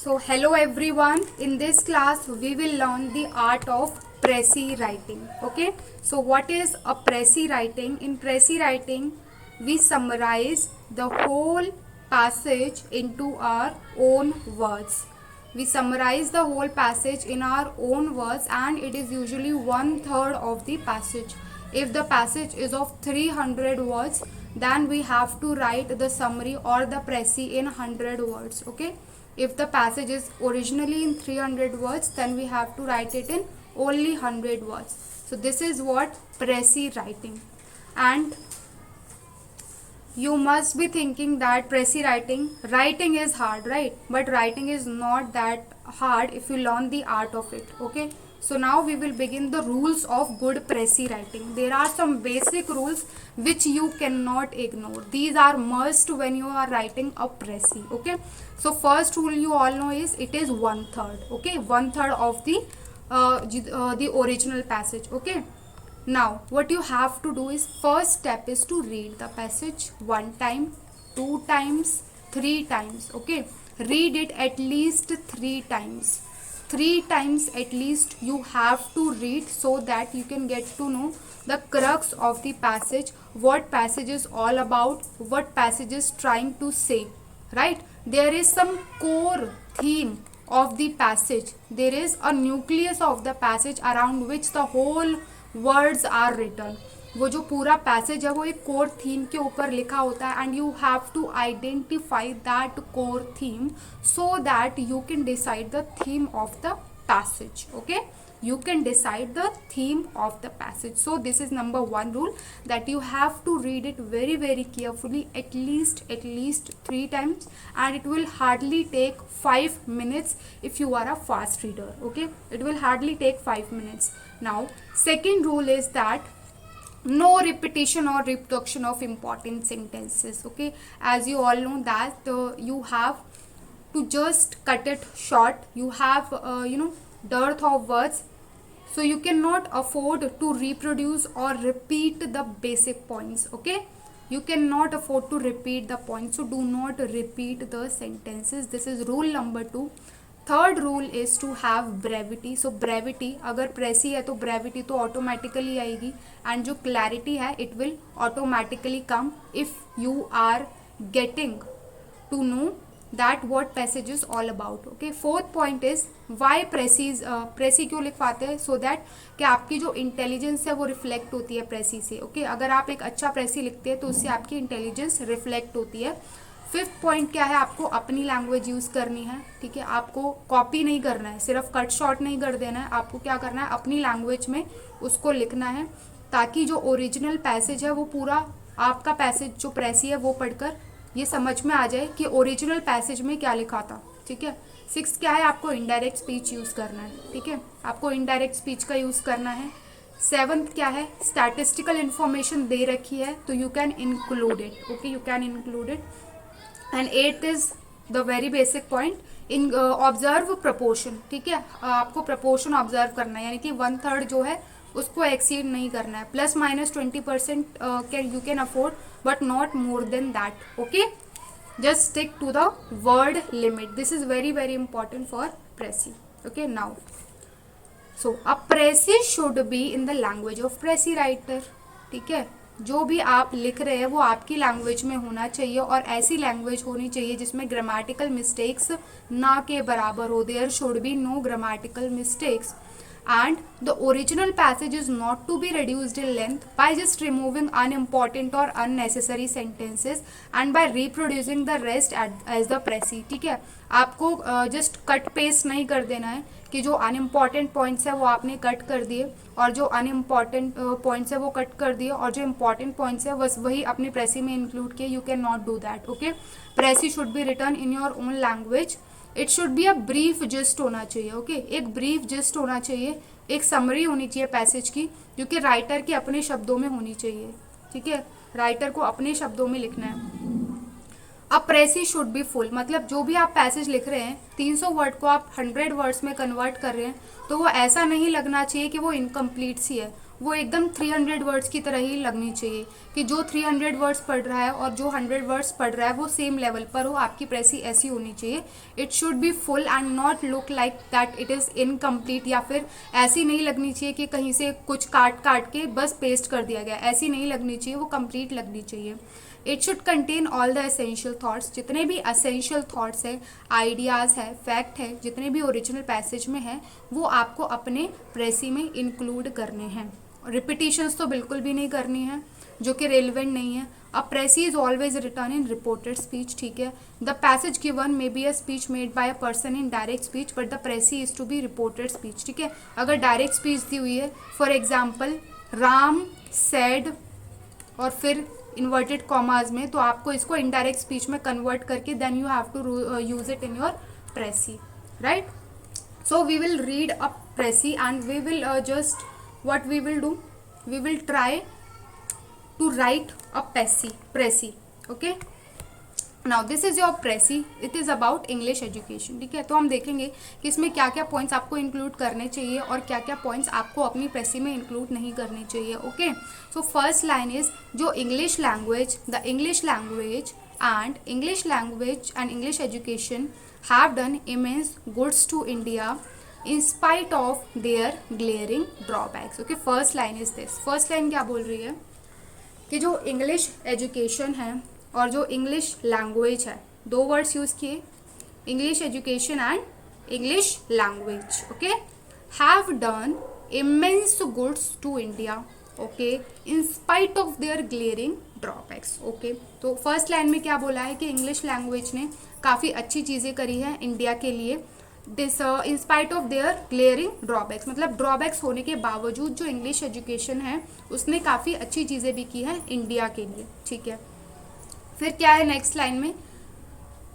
So hello everyone, in this class we will learn the art of Prezi writing. Okay, so what is a Prezi writing? In Prezi writing we summarize the whole passage into our own words. We summarize the whole passage in our own words and it is usually 1/3 of the passage. If the passage is of 300 words, then we have to write the summary or the Prezi in 100 words. Okay, if the passage is originally in 300 words, then we have to write it in only 100 words. So this is what Prezi writing. And you must be thinking that Prezi writing is hard, right? But writing is not that hard if you learn the art of it. Okay, so now we will begin the rules of good Prezi writing. There are some basic rules which you cannot ignore. These are must when you are writing a Prezi. Okay, so first rule you all know is it is 1/3. Okay, 1/3 of the original passage. Okay, now what you have to do is first step is to read the passage one time, two times, three times. Okay, read it at least three times. Three times at least you have to read so that you can get to know the crux of the passage, what passage is all about, what passage is trying to say, right? There is some core theme of the passage. There is a nucleus of the passage around which the whole words are written. वो जो पूरा passage है वो एक core theme के ऊपर लिखा होता है and you have to identify that core theme so that you can decide the theme of the passage. Okay, you can decide the theme of the passage. So this is number one rule, that you have to read it very carefully at least 3 times, and it will hardly take 5 minutes if you are a fast reader. Okay, it will hardly take 5 minutes. Now second rule is that no repetition or reproduction of important sentences. Okay, as you all know that you have to just cut it short. You have dearth of words, so you cannot afford to reproduce or repeat the basic points. Okay, you cannot afford to repeat the points, so do not repeat the sentences. This is rule number 2. Third rule is to have brevity. So brevity, अगर Prezi है तो brevity तो automatically आएगी, and जो clarity है it will automatically come if you are getting to know that what passage is all about. Okay, fourth point is why Prezi क्यों लिखवाते हैं? so that कि आपकी जो इंटेलिजेंस है वो रिफ्लेक्ट होती है Prezi से. ओके, अगर आप एक अच्छा Prezi लिखते हैं तो उससे आपकी इंटेलिजेंस रिफ्लेक्ट होती है. फिफ्थ पॉइंट क्या है? आपको अपनी लैंग्वेज यूज़ करनी है. ठीक है, आपको कॉपी नहीं करना है, सिर्फ कट शॉर्ट नहीं कर देना है. आपको क्या करना है? अपनी लैंग्वेज में उसको लिखना है, ताकि जो ओरिजिनल पैसेज है वो पूरा आपका पैसेज जो Prezi है वो पढ़कर ये समझ में आ जाए कि ओरिजिनल पैसेज में क्या लिखा था. ठीक है. सिक्स क्या है? आपको इनडायरेक्ट स्पीच यूज़ करना है. ठीक है, आपको इनडायरेक्ट स्पीच का यूज़ करना है. सेवंथ क्या है? स्टैटिस्टिकल इन्फॉर्मेशन दे रखी है तो you can include it. Okay, you can include it. And eighth is the very basic point, in observe proportion. ठीक है, आपको प्रपोर्शन ऑब्जर्व करना है, यानी कि 1/3 जो है उसको एक्सीड नहीं करना है. +-20% you can afford, but not more than that. Okay, just stick to the word limit. This is very important for Prezi. Okay, now so a Prezi should be in the language of Prezi writer. ठीक है, जो भी आप लिख रहे हैं वो आपकी लैंग्वेज में होना चाहिए, और ऐसी लैंग्वेज होनी चाहिए जिसमें ग्रामेटिकल मिस्टेक्स ना के बराबर हो. There should be no grammatical mistakes. And the original passage is not to be reduced in length by just removing unimportant or unnecessary sentences and by reproducing the rest as the Prezi. ठीक है, आपको just cut paste नहीं कर देना है कि जो unimportant points है वो आपने कट कर दिए और जो unimportant points है वो कट कर दिए और जो important points है बस वही अपनी Prezi में include किए. You can not do that. Okay, Prezi should be written in your own language. It should be a brief gist होना चाहिए. ओके, एक ब्रीफ जिस्ट होना चाहिए, एक समरी होनी चाहिए पैसेज की, जो कि राइटर के अपने शब्दों में होनी चाहिए. ठीक है, राइटर को अपने शब्दों में लिखना है. अब Prezi शुड बी फुल, मतलब जो भी आप पैसेज लिख रहे हैं 300 वर्ड को आप 100 वर्ड्स में कन्वर्ट कर रहे हैं तो वो ऐसा नहीं लगना चाहिए कि वो इनकम्प्लीट सी है. वो एकदम 300 वर्ड्स की तरह ही लगनी चाहिए, कि जो 300 वर्ड्स पढ़ रहा है और जो 100 वर्ड्स पढ़ रहा है वो सेम लेवल पर हो, आपकी प्रेसी ऐसी होनी चाहिए। It should be full and not look like that it is incomplete, या फिर ऐसी नहीं लगनी चाहिए कि कहीं से कुछ काट काट के बस पेस्ट कर दिया गया, ऐसी नहीं लगनी चाहिए, वो कंप्लीट लगनी चाहिए। It should contain all the essential thoughts, जितने भी एसेंशियल थाट्स है, आइडियाज़ है, फैक्ट है, जितने भी ओरिजिनल पैसेज में है वो आपको अपने प्रेसी में इंक्लूड करने हैं। रिपीटिशंस तो बिल्कुल भी नहीं करनी है जो कि रेलिवेंट नहीं है। A precis is always written in reported speech, ठीक है। The passage given may be a speech made by a person in direct speech but the precis is to be reported speech, ठीक है। अगर direct speech दी हुई है, for example Ram said और फिर inverted commas में, तो आपको इसको इनडायरेक्ट स्पीच में कन्वर्ट करके then you have to use it in your precis, right. So we will read a presi and we will just what we will do, we will try to write a presi, okay। Now this is your presi, it is about English education, ठीक है। तो हम देखेंगे कि इसमें क्या क्या points आपको इंक्लूड करने चाहिए और क्या क्या पॉइंट्स आपको अपनी प्रेसी में इंक्लूड नहीं करने चाहिए, okay. So first line is जो English language, the English language and English education have done immense goods to India in spite of their glaring drawbacks, okay। First line is this, first line क्या बोल रही है कि जो English education है और जो इंग्लिश लैंग्वेज है, दो वर्ड्स यूज किए, English education and English language, okay, have done immense goods to India, okay, in spite of their glaring drawbacks, okay. तो फर्स्ट लाइन में क्या बोला है कि इंग्लिश लैंग्वेज ने काफ़ी अच्छी चीज़ें करी हैं इंडिया के लिए, this in spite of their glaring drawbacks, मतलब ड्रॉबैक्स होने के बावजूद जो इंग्लिश एजुकेशन है उसने काफ़ी अच्छी चीज़ें भी की हैं इंडिया के लिए, ठीक है। फिर क्या है नेक्स्ट लाइन में,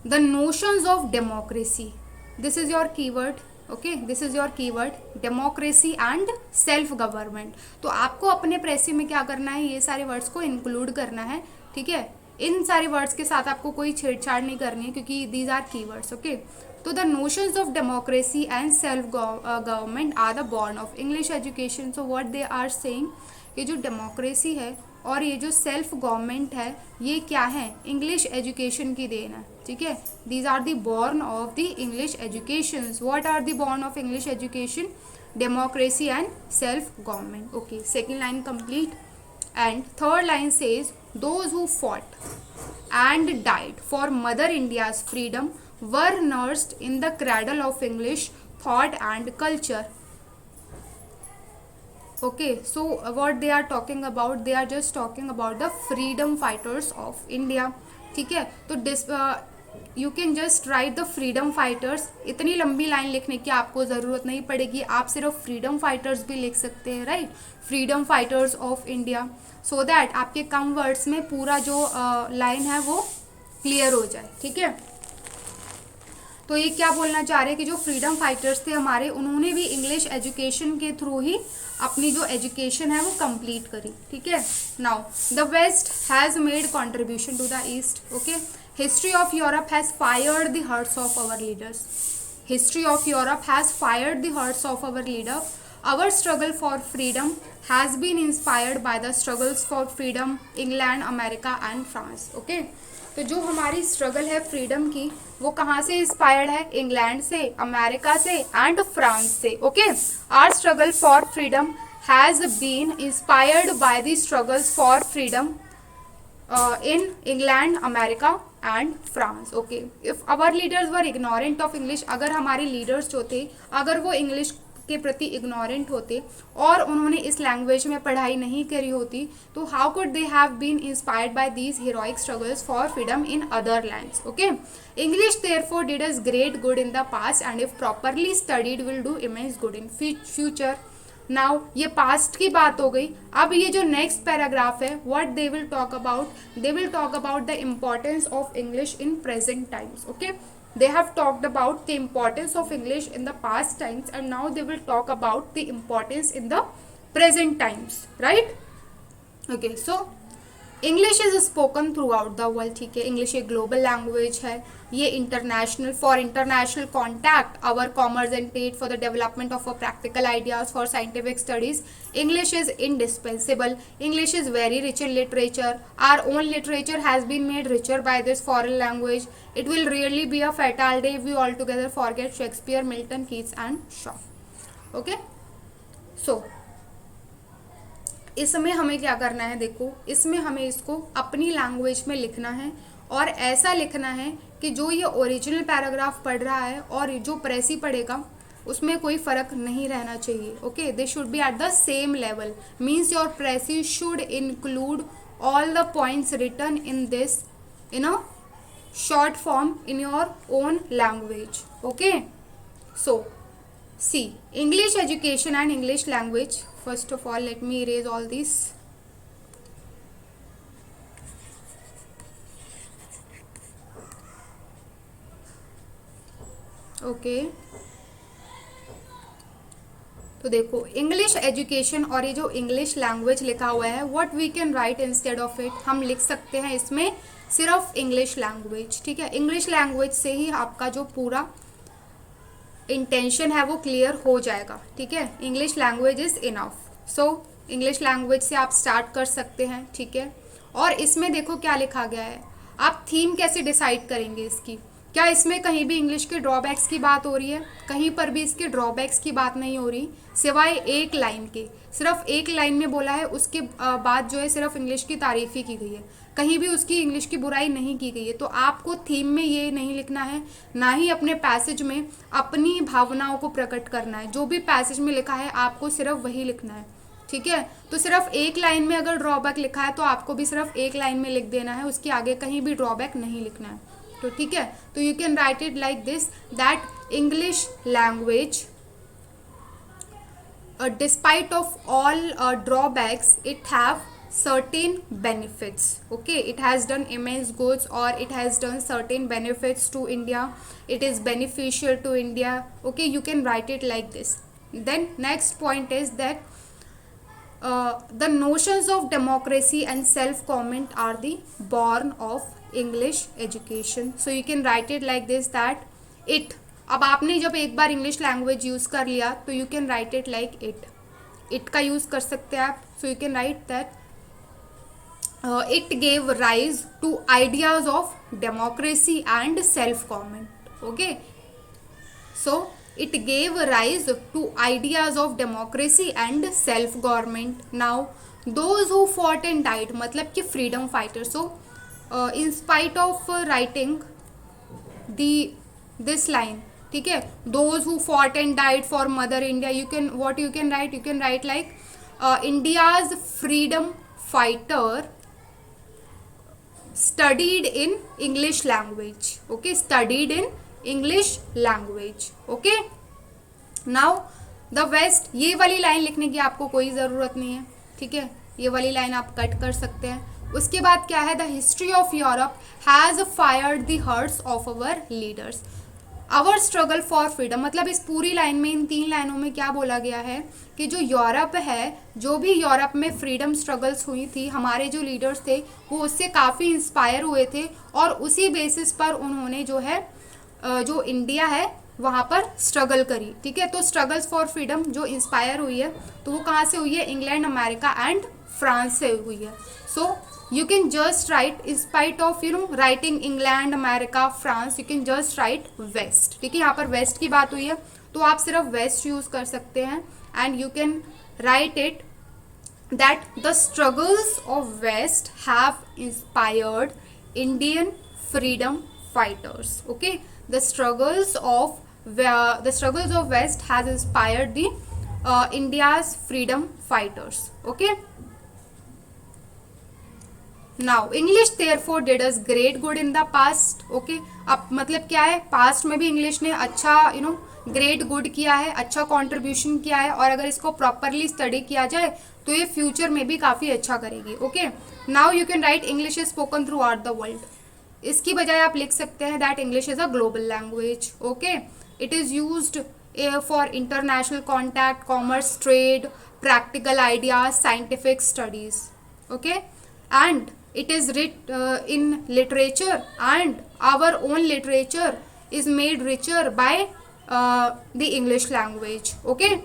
the notions of democracy, this is your keyword, okay, this is your keyword, democracy and self government. तो आपको अपने प्रेसी में क्या करना है, ये सारे वर्ड्स को इंक्लूड करना है, ठीक है। इन सारे वर्ड्स के साथ आपको कोई छेड़छाड़ नहीं करनी है क्योंकि दीज आर कीवर्ड्स, ओके। तो the notions of democracy and self government are the born of English education. So what they are saying, ये जो डेमोक्रेसी है और ये जो सेल्फ गवर्नमेंट है ये क्या है, इंग्लिश एजुकेशन की देन है, ठीक है। These are the born of the English education. What are the born of English education, democracy and self government, okay. Second line complete and third line says those who fought and died for mother India's freedom were nursed in the cradle of English thought and culture, okay। So what they are talking about, they are just talking about the freedom fighters of India, ठीक है। तो you can just write the freedom fighters, इतनी लंबी line लिखने की आपको ज़रूरत नहीं पड़ेगी, आप सिर्फ freedom fighters भी लिख सकते हैं, right, freedom fighters of India, so that आपके कम वर्ड्स में पूरा जो लाइन है वो क्लियर हो जाए, ठीक है। तो ये क्या बोलना चाह रहे हैं कि जो फ्रीडम फाइटर्स थे हमारे, उन्होंने भी इंग्लिश एजुकेशन के थ्रू ही अपनी जो एजुकेशन है वो कंप्लीट करी, ठीक है। Now the West has made contribution to the East, okay. History of Europe has fired the hearts of our leaders, history of Europe has fired the hearts of our leader, our struggle for freedom has been inspired by the struggles for freedom England, America and France, okay. तो जो हमारी struggle है freedom की वो कहाँ से inspired है, England से, अमेरिका से एंड फ्रांस से, okay. Our struggle for freedom has been inspired by the struggles for freedom in England, America and France, okay. If our leaders were ignorant of English, अगर हमारे leaders जो थे अगर वो English के प्रति इग्नोरेंट होते और उन्होंने इस लैंग्वेज में पढ़ाई नहीं करी होती, तो how could they have been inspired by these heroic struggles for freedom in other lands, okay. English therefore did us great good in the past and if properly studied will do immense good in future. Now ये past की बात हो गई। अब ये जो next paragraph है, what they will talk about, they will talk about the importance of English in present times, okay. They have talked about the importance of English in the past times and now they will talk about the importance in the present times, right? Okay, so English is spoken throughout the world, ठीक है, English एक global language है, ये international for international contact our commerce and trade for the development of a practical ideas for scientific studies. English is indispensable. English is very rich in literature. Our own literature has been made richer by this foreign language. It will really be a fatal day if we altogether forget Shakespeare, Milton, Keats and Shaw. Okay, so इसमें हमें क्या करना है, देखो इसमें हमें इसको अपनी लैंग्वेज में लिखना है और ऐसा लिखना है कि जो ये ओरिजिनल पैराग्राफ पढ़ रहा है और जो प्रेसी पढ़ेगा उसमें कोई फर्क नहीं रहना चाहिए. Okay, they should be at the same level. Means your precis should include all the points written in this in a short form in your own language. Okay, so see, English education and English language. First of all, let me erase all these. Okay, तो देखो English education और ये जो English language लिखा हुआ है, what we can write instead of it, हम लिख सकते हैं इसमें सिर्फ इंग्लिश लैंग्वेज. ठीक है, इंग्लिश लैंग्वेज से ही आपका जो पूरा इंटेंशन है वो क्लियर हो जाएगा. ठीक है, English language is enough. So English language से आप स्टार्ट कर सकते हैं. ठीक है, और इसमें देखो क्या लिखा गया है, आप थीम कैसे डिसाइड करेंगे इसकी. क्या इसमें कहीं भी इंग्लिश के ड्रॉबैक्स की बात हो रही है? कहीं पर भी इसके ड्रॉबैक्स की बात नहीं हो रही, सिवाय एक लाइन के. सिर्फ एक लाइन में बोला है, उसके बाद जो है सिर्फ इंग्लिश की तारीफ ही की गई है, कहीं भी उसकी इंग्लिश की बुराई नहीं की गई है. तो आपको थीम में ये नहीं लिखना है, ना ही अपने पैसेज में अपनी भावनाओं को प्रकट करना है. जो भी पैसेज में लिखा है आपको सिर्फ वही लिखना है. ठीक है, तो सिर्फ एक लाइन में अगर ड्रॉबैक लिखा है तो आपको भी सिर्फ एक लाइन में लिख देना है, उसके आगे कहीं भी ड्रॉबैक नहीं लिखना है. तो ठीक है, तो you can write it like this, that English language despite of all drawbacks, it have certain benefits. Okay, it has done immense goods, or it has done certain benefits to India. It is beneficial to India. Okay, you can write it like this. Then next point is that the notions of democracy and self comment are the born of English education. So you can write it like this, that it, अब आपने जब एक बार English language use कर लिया तो you can write it like it. It का use कर सकते हैं आप. So you can write that it gave rise to ideas of democracy and self government. Okay, so it gave rise to ideas of democracy and self government. Now those who fought and died, मतलब कि freedom fighter. So in spite of writing this line, ठीक है, those who fought and died for mother India, you can what you can right like India's freedom fighter studied in English language. Okay, studied in English language. Okay, now the West, ये वाली line लिखने की आपको कोई ज़रूरत नहीं है. ठीक है, ये वाली लाइन आप कट कर सकते हैं. उसके बाद क्या है, the history of Europe has fired the hearts of our leaders. Our struggle for freedom, मतलब इस पूरी लाइन में, इन 3 लाइनों में क्या बोला गया है कि जो यूरोप है, जो भी यूरोप में फ्रीडम स्ट्रगल्स हुई थी, हमारे जो लीडर्स थे वो उससे काफ़ी इंस्पायर हुए थे और उसी बेसिस पर उन्होंने जो है जो इंडिया है वहाँ पर स्ट्रगल करी. ठीक है, तो स्ट्रगल्स फॉर फ्रीडम जो इंस्पायर हुई है तो वो कहाँ से हुई है, इंग्लैंड, अमेरिका एंड फ्रांस से हुई है. सो you can just write, in spite of writing England, America, France, you can just write West. ठीक है, यहाँ पर वेस्ट की बात हुई है तो आप सिर्फ वेस्ट यूज कर सकते हैं. And you can write it that the struggles of west have inspired Indian freedom fighters. Okay, the struggles of west has inspired the India's freedom fighters. Okay, now English therefore did us great good in the past. Okay, अब मतलब क्या है, past में भी English ने अच्छा great good किया है, अच्छा कंट्रीब्यूशन किया है, और अगर इसको प्रॉपरली स्टडी किया जाए तो ये फ्यूचर में भी काफ़ी अच्छा करेगी. Okay, now you can right English is spoken throughout the world. इसकी बजाय आप लिख सकते हैं that English is a global language. Okay, it is used for international contact, commerce, trade, practical ideas, scientific studies. Okay, and it is writ in literature, and our own literature is made richer by the English language. Okay,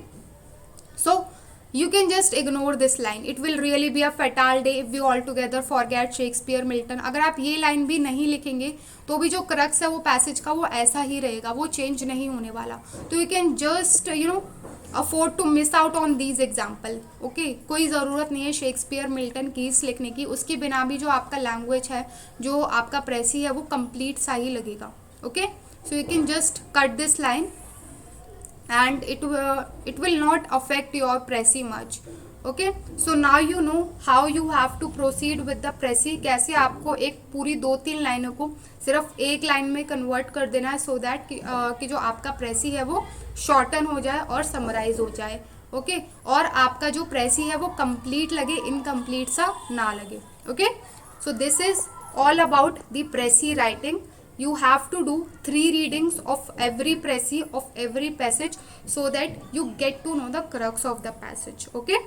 so you can just ignore this line. It will really be a fatal day if we altogether forget Shakespeare, Milton. अगर आप ये line भी नहीं लिखेंगे तो भी जो crux है वो पैसेज का वो ऐसा ही रहेगा, वो चेंज नहीं होने वाला. तो you can just afford to miss out on these example. Okay, कोई ज़रूरत नहीं है शेक्सपियर, मिल्टन, कीट्स लिखने की. उसके बिना भी जो आपका लैंग्वेज है, जो आपका प्रेसी है, वो कंप्लीट सा ही लगेगा. Okay, so you can just cut this line and it will not affect your pressy much. Okay, so now you know how you have to proceed with the pressy. कैसे आपको एक पूरी 2-3 लाइनों को सिर्फ एक लाइन में कन्वर्ट कर देना है, so that कि जो आपका प्रेसी है वो शॉर्टन हो जाए और समराइज हो जाए. ओके, और आपका जो प्रेसी है वो कंप्लीट लगे, इनकम्प्लीट सा ना लगे. Okay, so this is all about the प्रेसी writing. You have to do 3 readings of every précis of every passage so that you get to know the crux of the passage. Okay.